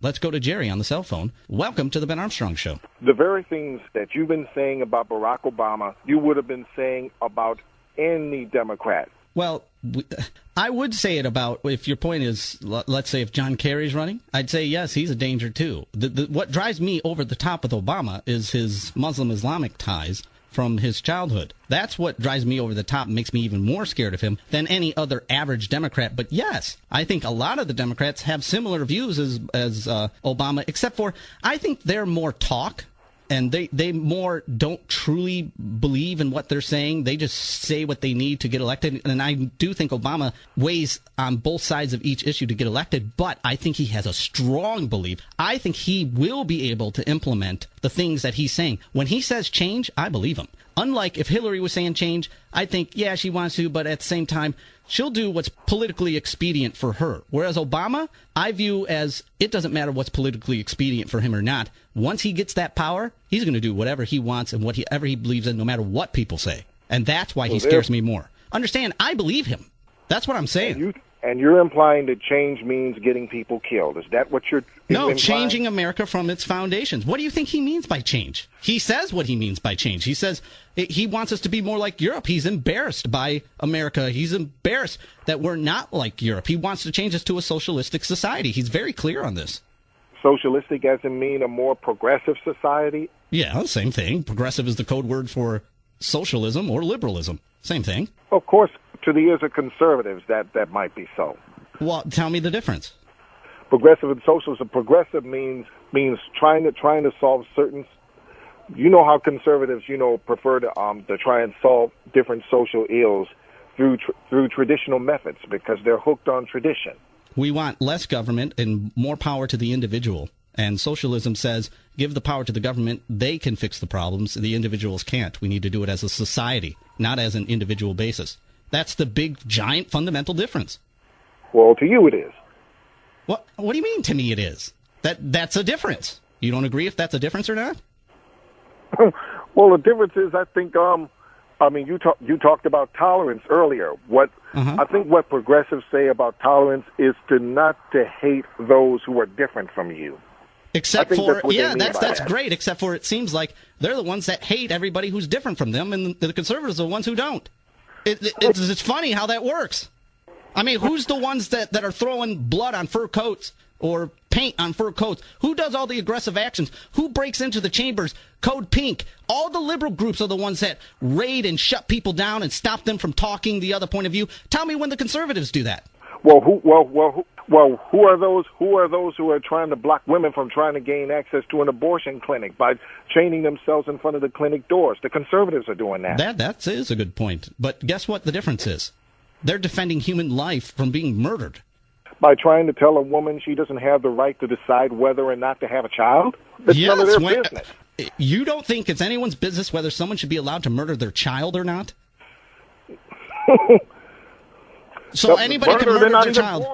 Let's go to Jerry on the cell phone. Welcome to the Ben Armstrong Show. The very things that you've been saying about Barack Obama, you would have been saying about any Democrat. Well, I would say it about, if your point is, let's say if John Kerry's running, I'd say, yes, he's a danger too. What drives me over the top with Obama is his Muslim-Islamic ties from his childhood. That's what drives me over the top and makes me even more scared of him than any other average Democrat. But yes, I think a lot of the Democrats have similar views as Obama, except for I think they're more talk. And they more don't truly believe in what they're saying. They just say what they need to get elected. And I do think Obama weighs on both sides of each issue to get elected. But I think he has a strong belief. I think he will be able to implement the things that he's saying. When he says change, I believe him. Unlike if Hillary was saying change, I think, yeah, she wants to, but at the same time, she'll do what's politically expedient for her. Whereas Obama, I view as it doesn't matter what's politically expedient for him or not. Once he gets that power, he's going to do whatever he wants and whatever he believes in, no matter what people say. And that's why he scares me more. Understand, I believe him. That's what I'm saying. And you're implying that change means getting people killed. Is that what you're No, implying? Changing America from its foundations. What do you think he means by change? He says what he means by change. He says he wants us to be more like Europe. He's embarrassed by America. He's embarrassed that we're not like Europe. He wants to change us to a socialistic society. He's very clear on this. Socialistic as in mean a more progressive society? Yeah, same thing. Progressive is the code word for socialism or liberalism. Same thing. Of course, to the ears of conservatives, that might be so. Well, tell me the difference. Progressive and socialism. Progressive means trying to solve certain. You know how conservatives, prefer to try and solve different social ills through traditional methods because they're hooked on tradition. We want less government and more power to the individual. And socialism says, give the power to the government. They can fix the problems. The individuals can't. We need to do it as a society, not as an individual basis. That's the big, giant, fundamental difference. Well, to you it is. What do you mean to me it is? That's a difference. You don't agree if that's a difference or not? Well, the difference is, I think, you talked about tolerance earlier. I think what progressives say about tolerance is not to hate those who are different from you. Except for, that's great, except for it seems like they're the ones that hate everybody who's different from them, and the conservatives are the ones who don't. It's funny how that works. I mean, who's the ones that are throwing blood on fur coats or paint on fur coats? Who does all the aggressive actions? Who breaks into the chambers? Code Pink. All the liberal groups are the ones that raid and shut people down and stop them from talking the other point of view. Tell me when the conservatives do that. Who are those who are trying to block women from trying to gain access to an abortion clinic by chaining themselves in front of the clinic doors? The conservatives are doing that. That is a good point. But guess what the difference is? They're defending human life from being murdered. By trying to tell a woman she doesn't have the right to decide whether or not to have a child? It's none of their business. You don't think it's anyone's business whether someone should be allowed to murder their child or not? So anybody can murder their child.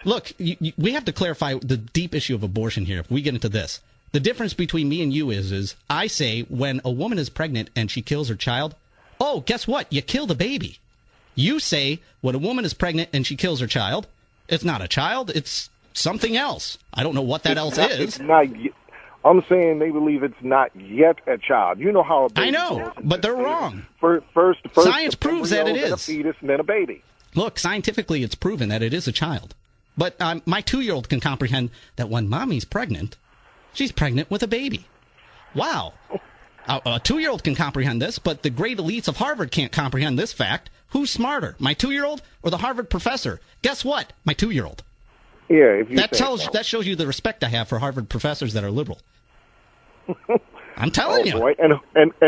Look, we have to clarify the deep issue of abortion here if we get into this. The difference between me and you is I say when a woman is pregnant and she kills her child, oh, guess what? You kill the baby. You say when a woman is pregnant and she kills her child, it's not a child, it's something else. I don't know what that else is. I'm saying they believe it's not yet a child. You know how a baby I know, but they're wrong. First, science proves that it is. A fetus and then a baby. Look, scientifically it's proven that it is a child. But my 2-year-old can comprehend that when mommy's pregnant, she's pregnant with a baby. Wow. A 2-year-old can comprehend this, but the great elites of Harvard can't comprehend this fact. Who's smarter, my 2-year-old or the Harvard professor? Guess what? My 2-year-old. Yeah, if you that shows you the respect I have for Harvard professors that are liberal. I'm telling you. Boy. And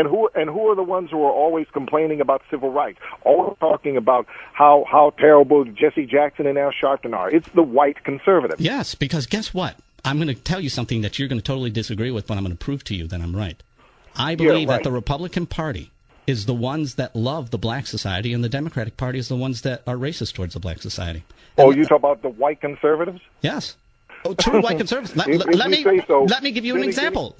who are the ones who are always complaining about civil rights? Always talking about how terrible Jesse Jackson and Al Sharpton are. It's the white conservatives. Yes, because guess what? I'm going to tell you something that you're going to totally disagree with, but I'm going to prove to you that I'm right. I believe that the Republican Party is the ones that love the black society, and the Democratic Party is the ones that are racist towards the black society. And you talk about the white conservatives? Yes. True white conservatives. Let me give you an example.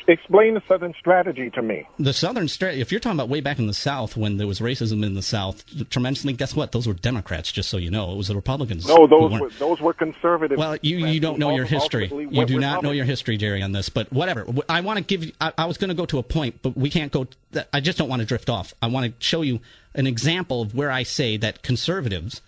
Explain the Southern strategy to me. The Southern strategy, if you're talking about way back in the South when there was racism in the South, tremendously, guess what? Those were Democrats, just so you know. It was the Republicans. No, those were conservatives. Well, you don't know your history. You do not know your history, Jerry, on this. But whatever. I want to give you, I was going to go to a point, but we can't go, I just don't want to drift off. I want to show you an example of where I say that conservatives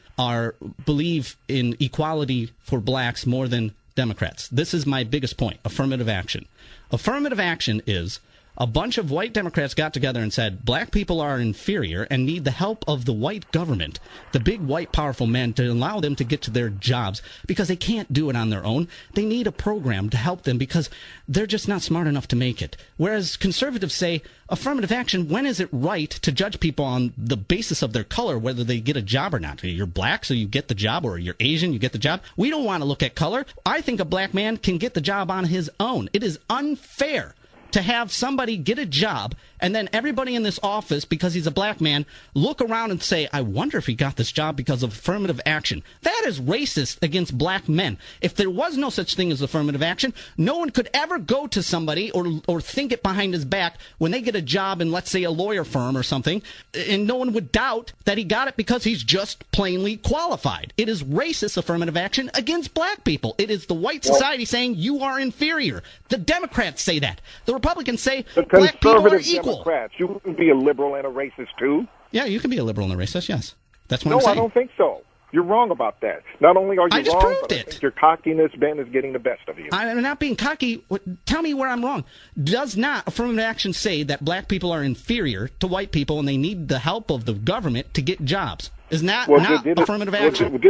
believe in equality for blacks more than Democrats. This is my biggest point, affirmative action. Affirmative action is a bunch of white Democrats got together and said black people are inferior and need the help of the white government, the big white powerful men, to allow them to get to their jobs because they can't do it on their own. They need a program to help them because they're just not smart enough to make it. Whereas conservatives say affirmative action, when is it right to judge people on the basis of their color, whether they get a job or not? You're black, so you get the job, or you're Asian, you get the job. We don't want to look at color. I think a black man can get the job on his own. It is unfair to have somebody get a job and then everybody in this office, because he's a black man, look around and say, I wonder if he got this job because of affirmative action. That is racist against black men. If there was no such thing as affirmative action, no one could ever go to somebody or think it behind his back when they get a job in, let's say, a lawyer firm or something, and no one would doubt that he got it because he's just plainly qualified. It is racist affirmative action against black people. It is the white society saying you are inferior. The Democrats say that. The Republicans say black people are equal. Democrats. You can be a liberal and a racist too. Yeah, you can be a liberal and a racist, yes. That's what I'm saying. No, I don't think so. You're wrong about that. Not only are you wrong, but I think your cockiness, Ben, is getting the best of you. I'm not being cocky. Tell me where I'm wrong. Does not affirmative action say that black people are inferior to white people and they need the help of the government to get jobs? Is that not affirmative action?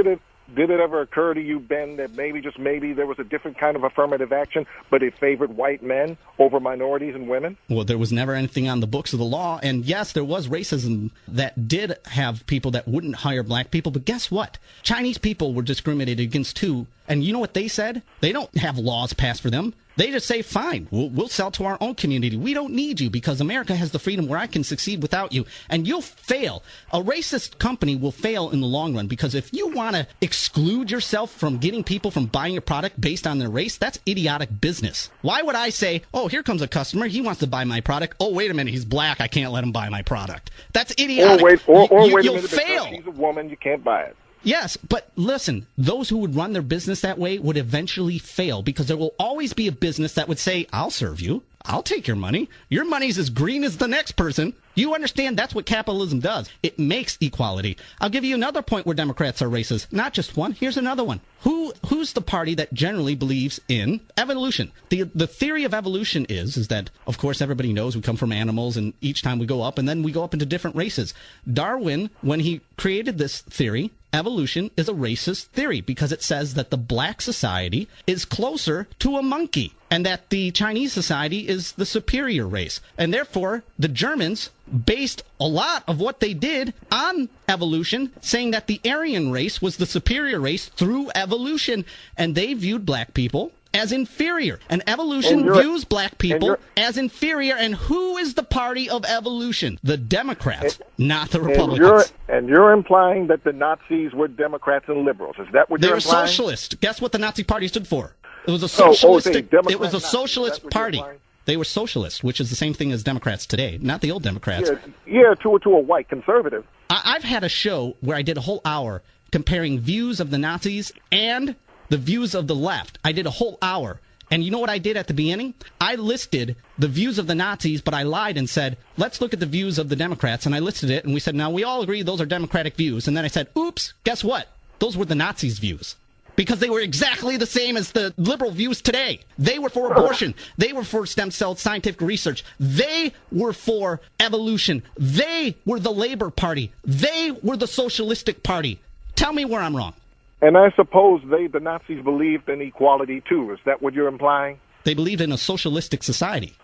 Did it ever occur to you, Ben, that maybe, just maybe, there was a different kind of affirmative action, but it favored white men over minorities and women? Well, there was never anything on the books of the law, and yes, there was racism that did have people that wouldn't hire black people, but guess what? Chinese people were discriminated against too, and you know what they said? They don't have laws passed for them. They just say, fine, we'll sell to our own community. We don't need you because America has the freedom where I can succeed without you. And you'll fail. A racist company will fail in the long run because if you want to exclude yourself from getting people from buying a product based on their race, that's idiotic business. Why would I say, oh, here comes a customer. He wants to buy my product. Oh, wait a minute. He's black. I can't let him buy my product. That's idiotic. Wait a minute. You'll fail. Because she's a woman. You can't buy it. Yes, but listen, those who would run their business that way would eventually fail because there will always be a business that would say, I'll serve you. I'll take your money. Your money's as green as the next person. You understand that's what capitalism does. It makes equality. I'll give you another point where Democrats are racist. Not just one. Here's another one. Who's the party that generally believes in evolution? The theory of evolution is that, of course, everybody knows we come from animals, and each time we go up, and then we go up into different races. Darwin, when he created this theory, evolution is a racist theory because it says that the black society is closer to a monkey and that the Chinese society is the superior race. And therefore, the Germans based a lot of what they did on evolution, saying that the Aryan race was the superior race through evolution. And they viewed black people as inferior. And evolution views black people as inferior. And who is the party of evolution? The Democrats, not the Republicans. And you're implying that the Nazis were Democrats and liberals. Is that what you're implying? They were socialist. Guess what the Nazi party stood for? It was a socialistic. It was a socialist party. They were socialist, which is the same thing as Democrats today, not the old Democrats. Yeah, to a white conservative. I've had a show where I did a whole hour comparing views of the Nazis and the views of the left. I did a whole hour. And you know what I did at the beginning? I listed the views of the Nazis, but I lied and said, let's look at the views of the Democrats. And I listed it, and we said, now we all agree those are Democratic views. And then I said, oops, guess what? Those were the Nazis' views. Because they were exactly the same as the liberal views today. They were for abortion. They were for stem cell scientific research. They were for evolution. They were the Labor Party. They were the Socialistic Party. Tell me where I'm wrong. And I suppose the Nazis believed in equality, too. Is that what you're implying? They believed in a socialistic society.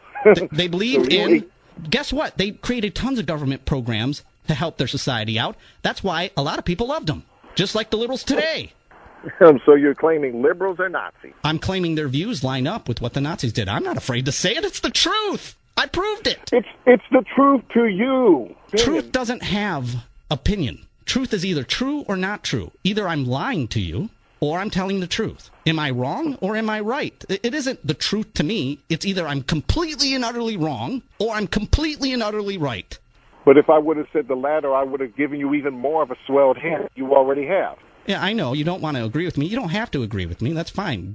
They believed in... Guess what? They created tons of government programs to help their society out. That's why a lot of people loved them. Just like the liberals today. So you're claiming liberals are Nazis? I'm claiming their views line up with what the Nazis did. I'm not afraid to say it. It's the truth. I proved it. It's the truth to you. Truth doesn't have opinion. Truth is either true or not true. Either I'm lying to you or I'm telling the truth. Am I wrong or am I right? It isn't the truth to me. It's either I'm completely and utterly wrong or I'm completely and utterly right. But if I would have said the latter, I would have given you even more of a swelled hand. You already have. Yeah, I know. You don't want to agree with me. You don't have to agree with me. That's fine.